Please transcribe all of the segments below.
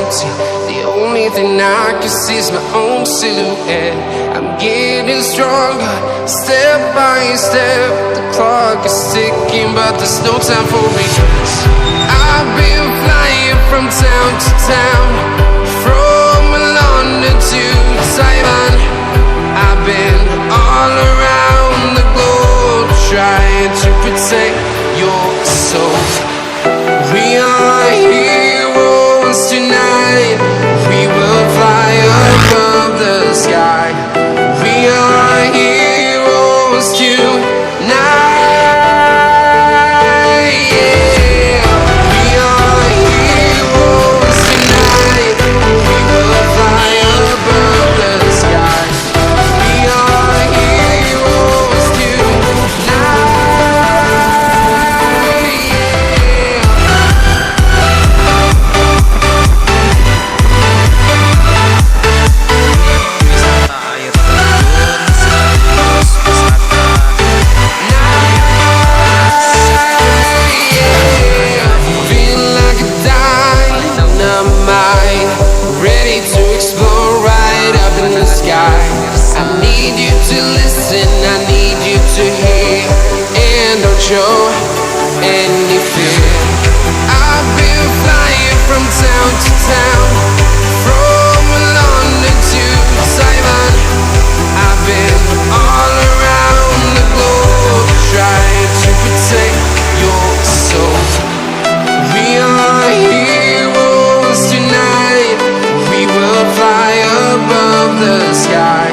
empty. The only thing I can see is my own silhouette. I'm getting stronger, step by step. The clock is ticking, but there's no time for regrets. I've been flying from town to town, from London to Taiwan. I've been all around the globe, trying to protect your soul. We are heroes tonight. We will fly above the sky. We are heroes tonight. Yeah. We are heroes tonight. We will fly above the sky. We are heroes tonight. Ready to explore right up in the sky. I need you to listen, I need you to hear, and don't show any fear. I've been flying from town to town, from London to Taiwan. I've been all around the globe, trying to protect your soul. We are heroes tonight. We will fly above the sky.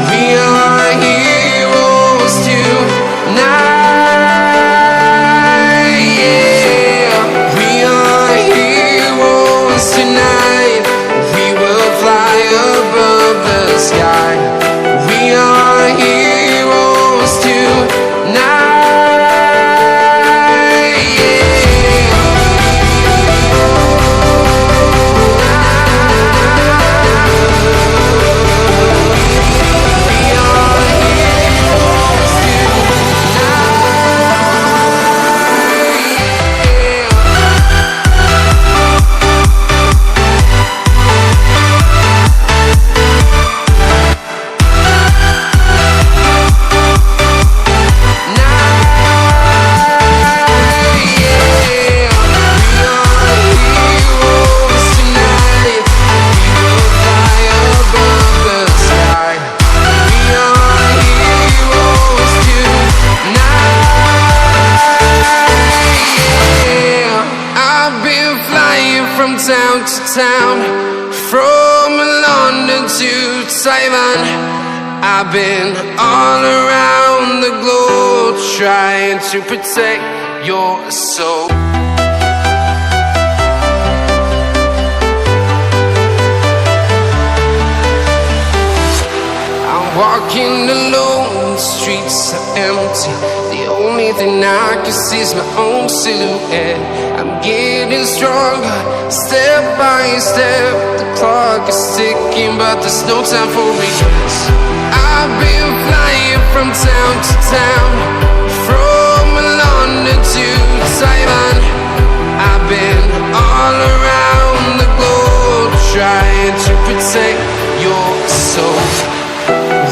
We are heroes tonight. Yeah. We are heroes tonight. We will fly above the sky. We are heroes tonight. From town to town, from London to Taiwan. I've been all around the globe, trying to protect your soul. I'm walking alone, the streets are empty. The only thing I can see is my own silhouette. I'm getting stronger, step by step. The clock is ticking, but there's no time for regrets. I've been flying from town to town, from London to Taiwan. I've been all around the globe, trying to protect your soul.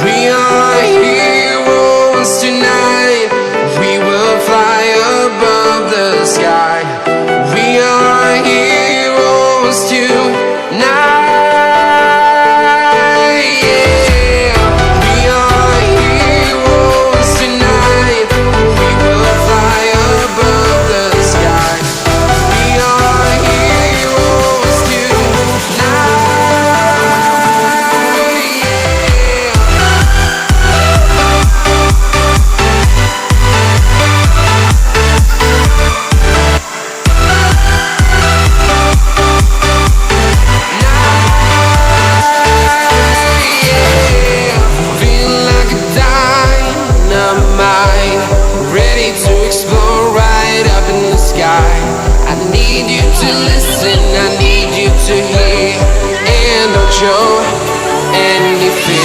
We are heroes tonight. We will fly above the sky. We are heroes tonight. Yeah. We are heroes tonight. We will fly above the sky. We are heroes tonight. I need you to listen, I need you to hear, and don't show any fear.